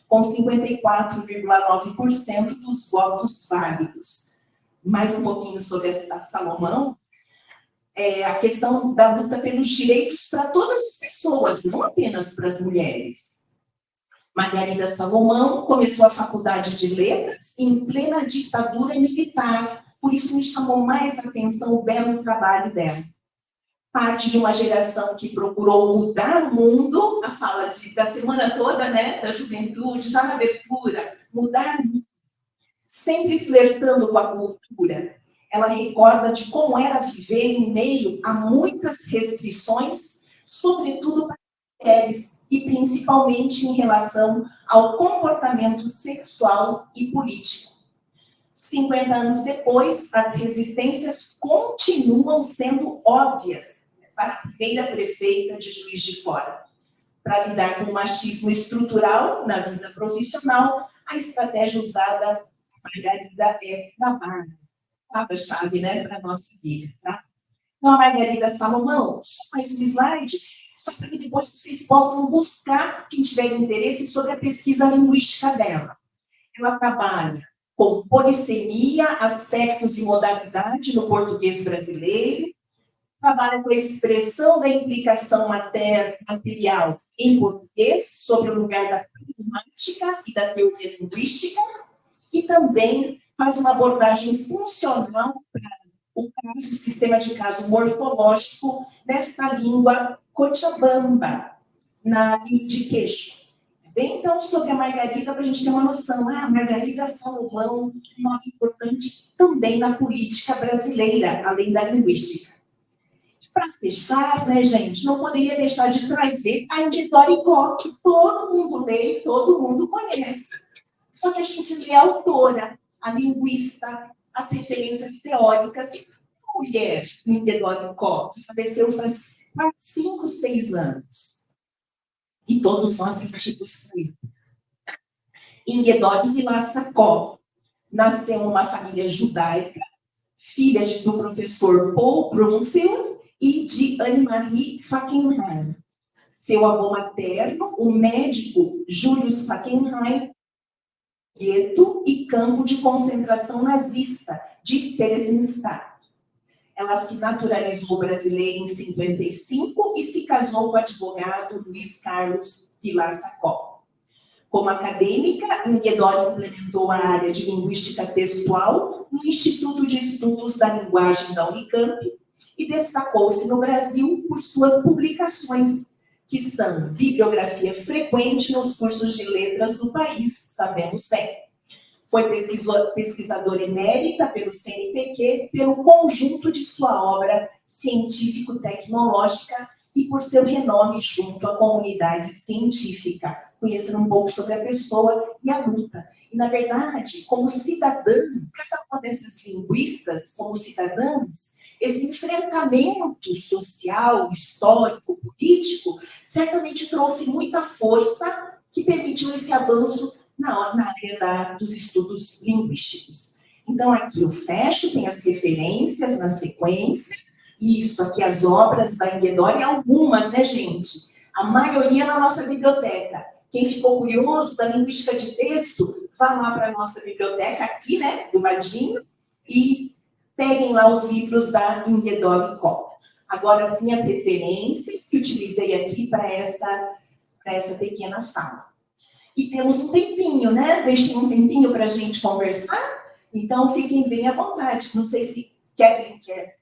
Com 54,9% dos votos válidos. Mais um pouquinho sobre a Salomão, a questão da luta pelos direitos para todas as pessoas, não apenas para as mulheres. Margarida Salomão começou a faculdade de letras em plena ditadura militar, por isso me chamou mais a atenção o belo trabalho dela. Parte de uma geração que procurou mudar o mundo, a fala da semana toda, né, da juventude, já na abertura, mudar o mundo, sempre flertando com a cultura. Ela recorda de como era viver em meio a muitas restrições, sobretudo para mulheres, e principalmente em relação ao comportamento sexual e político. 50 anos depois, as resistências continuam sendo óbvias para a primeira prefeita de Juiz de Fora. para lidar com o machismo estrutural na vida profissional, a estratégia usada, Margarida, é trabalho. Palavra-chave, né, para a nossa vida, tá? Então, a Margarida Salomão, só mais um slide, só para que depois vocês possam buscar, quem tiver interesse, sobre a pesquisa linguística dela. Ela trabalha com polissemia, aspectos e modalidade no português brasileiro, trabalha com a expressão da implicação material em português, sobre o lugar da gramática e da teoria linguística, e também faz uma abordagem funcional para o caso, sistema de caso morfológico nesta língua cochabamba, de queixo. Bem, então, sobre a Margarida, para a gente ter uma noção, Margarida Salomão, um nome importante também na política brasileira, além da linguística. Para fechar, né, gente, não poderia deixar de trazer a Inguedore Có, que todo mundo lê e todo mundo conhece. Só que a gente lê a autora, a linguista, as referências teóricas. A mulher, Inguedore Có, que faleceu faz 5, 6 anos. E todos nós sentimos muito. Inguedore Vilaça Có nasceu numa família judaica, filha do professor Paul Brunfield e de Anne-Marie Fackenheim. Seu avô materno, o médico Julius Fackenheim, gueto e campo de concentração nazista de Theresienstadt. Ela se naturalizou brasileira em 55 e se casou com o advogado Luiz Carlos Vilaça Có. Como acadêmica, Inguedore implementou a área de linguística textual no Instituto de Estudos da Linguagem da Unicamp e destacou-se no Brasil por suas publicações, que são bibliografia frequente nos cursos de letras do país, sabemos bem. Foi pesquisadora emérita pelo CNPq, pelo conjunto de sua obra científico-tecnológica e por seu renome junto à comunidade científica, conhecendo um pouco sobre a pessoa e a luta. E, na verdade, como cidadã, cada uma dessas linguistas, como cidadãs, esse enfrentamento social, histórico, político, certamente trouxe muita força que permitiu esse avanço na área dos estudos linguísticos. Então, aqui eu fecho, tem as referências na sequência, e isso aqui, as obras da Inguedore, algumas, né, gente? A maioria na nossa biblioteca. Quem ficou curioso da linguística de texto, vá lá para a nossa biblioteca, aqui, né, do ladinho, e peguem lá os livros da Inguedore Có. Agora sim, as referências que utilizei aqui para essa pequena fala. E temos um tempinho, né? Deixei um tempinho para a gente conversar, então fiquem bem à vontade. Não sei se Kathleen quer.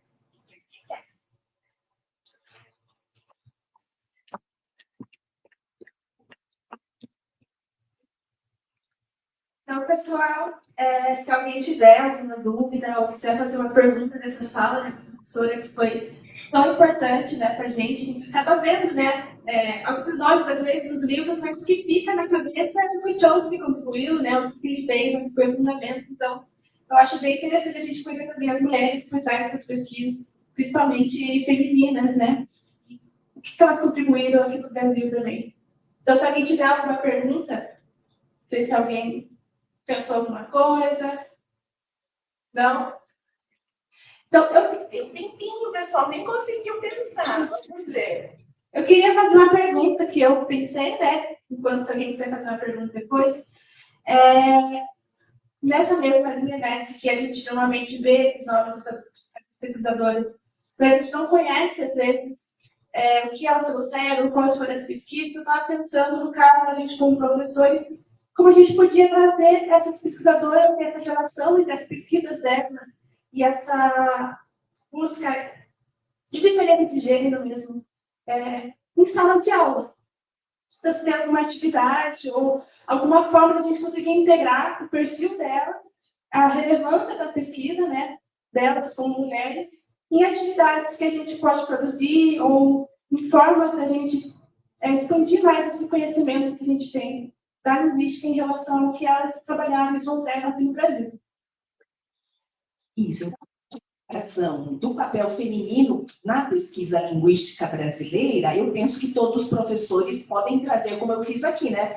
Então, pessoal, se alguém tiver alguma dúvida ou quiser fazer uma pergunta dessa fala da professora, que foi tão importante, né, para a gente acaba vendo, né, alguns nomes, às vezes, nos livros, mas o que fica na cabeça é o que o Chomsky concluiu, né, o que ele fez, o que foi o fundamento. Então, eu acho bem interessante a gente conhecer também as mulheres por trás dessas pesquisas, principalmente femininas, né, e o que elas contribuíram aqui para o Brasil também. Então, se alguém tiver alguma pergunta, não sei se alguém pensou alguma coisa? Não? Então, eu tenho um tempinho, pessoal, nem conseguiu pensar. Vamos ver. Eu queria fazer uma pergunta que eu pensei, né? Enquanto se alguém quiser fazer uma pergunta depois. Nessa mesma linha, né, de que a gente normalmente vê os nomes dessas pesquisadoras, mas a gente não conhece as letras, o que elas trouxeram, quais foram as pesquisas. Eu estava pensando, no caso, a gente como professores, como a gente podia trazer essas pesquisadoras, essa relação entre as pesquisas delas e essa busca de diferença de gênero mesmo, em sala de aula. Então, se tem alguma atividade ou alguma forma de a gente conseguir integrar o perfil delas, a relevância da pesquisa, né, delas como mulheres, em atividades que a gente pode produzir ou em formas da gente expandir mais esse conhecimento que a gente tem da linguística em relação ao que elas trabalharam e trouxeram aqui no Brasil. Isso. do papel feminino na pesquisa linguística brasileira, eu penso que todos os professores podem trazer, como eu fiz aqui, né?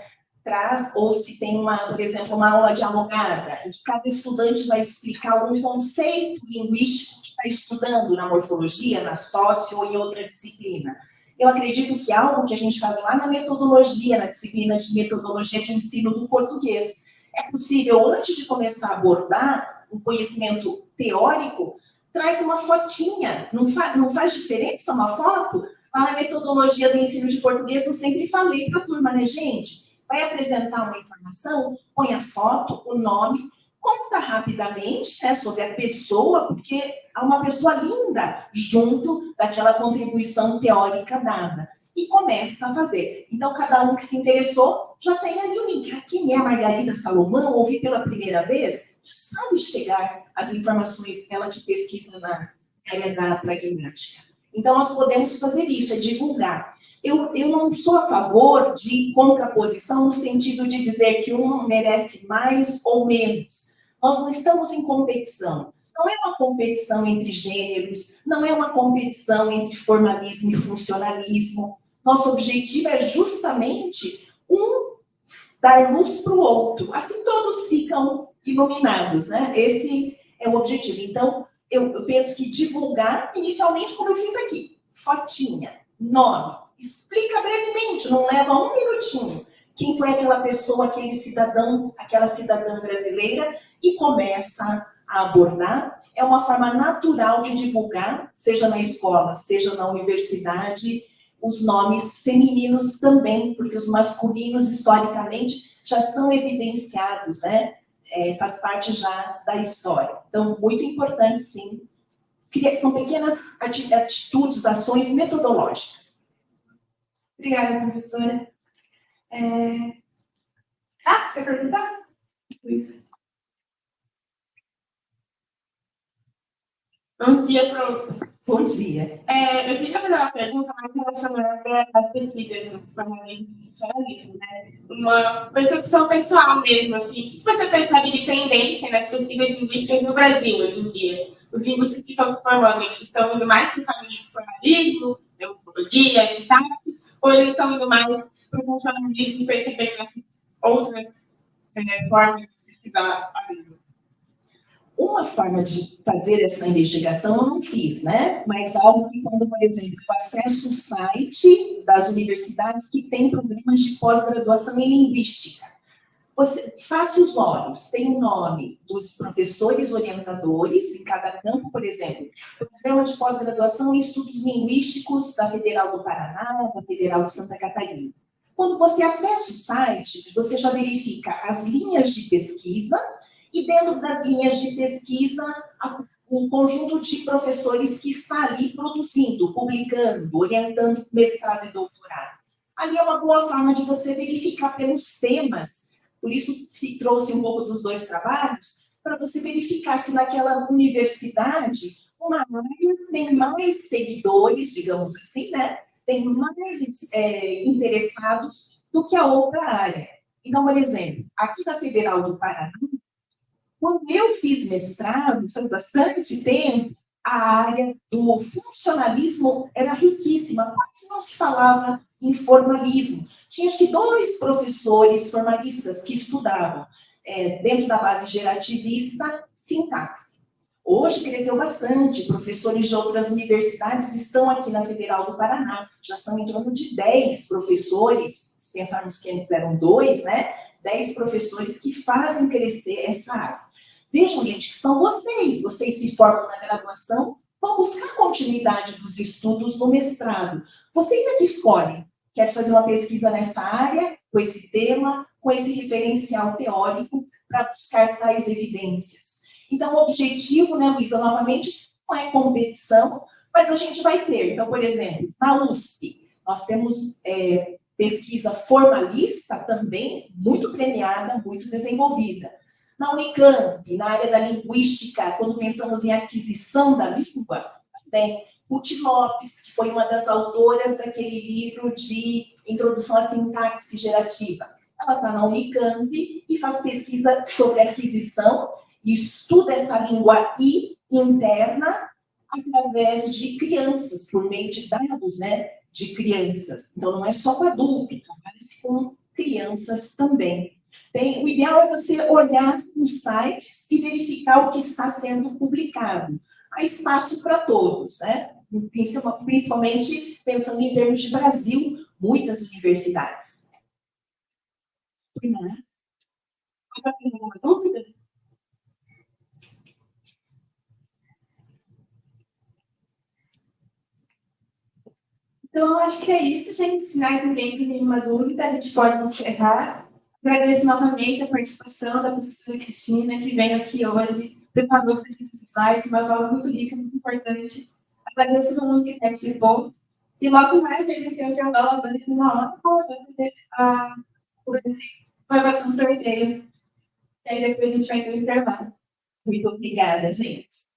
Ou se tem, por exemplo, uma aula dialogada, em que cada estudante vai explicar um conceito linguístico que está estudando na morfologia, na sócio ou em outra disciplina. Eu acredito que é algo que a gente faz lá na metodologia, na disciplina de metodologia de ensino do português. É possível, antes de começar a abordar um conhecimento teórico, traz uma fotinha, não faz diferença uma foto? Lá na metodologia do ensino de português, eu sempre falei para a turma, né, gente? Vai apresentar uma informação, põe a foto, o nome, conta rapidamente, né, sobre a pessoa, porque há uma pessoa linda junto daquela contribuição teórica dada. E começa a fazer. Então, cada um que se interessou já tem ali o link. Quem é a Margarida Salomão? Ouvi pela primeira vez? Já sabe chegar as informações, ela de pesquisa na área da pragmática. Então, nós podemos fazer isso, é divulgar. Eu não sou a favor de contraposição no sentido de dizer que um merece mais ou menos. Nós não estamos em competição. Não é uma competição entre gêneros, não é uma competição entre formalismo e funcionalismo. Nosso objetivo é justamente dar luz para o outro. Assim todos ficam iluminados, né? Esse é o objetivo. Então, eu penso que divulgar, inicialmente, como eu fiz aqui, fotinha, nome, explica brevemente, não leva um minutinho, quem foi aquela pessoa, aquele cidadão, aquela cidadã brasileira, e começa a abordar. É uma forma natural de divulgar, seja na escola, seja na universidade, os nomes femininos também, porque os masculinos, historicamente, já são evidenciados, né? Faz parte já da história. Então, muito importante, sim. São pequenas atitudes, ações metodológicas. Obrigada, professora. Você quer perguntar? Luísa. Bom dia, professor. Bom dia. Eu queria fazer uma pergunta mais relacionada à pesquisa do formalismo e funcionalismo, né? Uma percepção pessoal mesmo, assim. O que você percebe de tendência na pesquisa de linguística no Brasil hoje em dia? Os linguistas que estão se formando, eles estão indo mais para o caminho do formalismo, da antropologia, ou eles estão indo mais para o funcionalismo e percebendo outras formas de pesquisar a língua? Uma forma de fazer essa investigação eu não fiz, né? Mas algo que, quando, por exemplo, eu acesso o site das universidades que tem programas de pós-graduação em linguística, você faça os olhos, tem o nome dos professores orientadores em cada campo, por exemplo, o programa de pós-graduação em estudos linguísticos da Federal do Paraná, da Federal de Santa Catarina. Quando você acessa o site, você já verifica as linhas de pesquisa, e dentro das linhas de pesquisa, o conjunto de professores que está ali produzindo, publicando, orientando mestrado e doutorado. Ali é uma boa forma de você verificar pelos temas, por isso trouxe um pouco dos dois trabalhos, para você verificar se naquela universidade, uma área tem mais seguidores, digamos assim, né? Tem mais interessados do que a outra área. Então, por exemplo, aqui na Federal do Paraná, quando eu fiz mestrado, faz bastante tempo, a área do funcionalismo era riquíssima, quase não se falava em formalismo. Tinha, acho que, 2 professores formalistas que estudavam dentro da base gerativista, sintaxe. Hoje cresceu bastante, professores de outras universidades estão aqui na Federal do Paraná, já são em torno de 10 professores, se pensarmos que antes eram 2, né? 10 professores que fazem crescer essa área. Vejam, gente, que são vocês se formam na graduação, vão buscar continuidade dos estudos no mestrado. Vocês é que escolhem. Quer fazer uma pesquisa nessa área, com esse tema, com esse referencial teórico, para buscar tais evidências. Então, o objetivo, né, Luísa, novamente, não é competição, mas a gente vai ter. Então, por exemplo, na USP, nós temos pesquisa formalista também, muito premiada, muito desenvolvida. Na Unicamp, na área da linguística, quando pensamos em aquisição da língua, também. Ruth Lopes, que foi uma das autoras daquele livro de Introdução à Sintaxe Gerativa. Ela está na Unicamp e faz pesquisa sobre aquisição e estuda essa língua I interna através de crianças, por meio de dados, né, de crianças. Então, não é só com adulto, trabalha-se com crianças também. O ideal é você olhar nos sites e verificar o que está sendo publicado. Há espaço para todos, né? Principalmente pensando em termos de Brasil, muitas universidades. Tem alguma dúvida? Então, eu acho que é isso, gente. Se mais ninguém tem nenhuma dúvida, a gente pode encerrar. Agradeço novamente a participação da professora Cristina, que veio aqui hoje, preparou para a gente esses slides, uma aula muito rica, muito importante. Agradeço todo mundo que participou. E logo mais, a gente tem um intervalo agora de 1 hora, para fazer a gravação do sorteio. E aí depois a gente vai ter o intervalo. Muito obrigada, gente.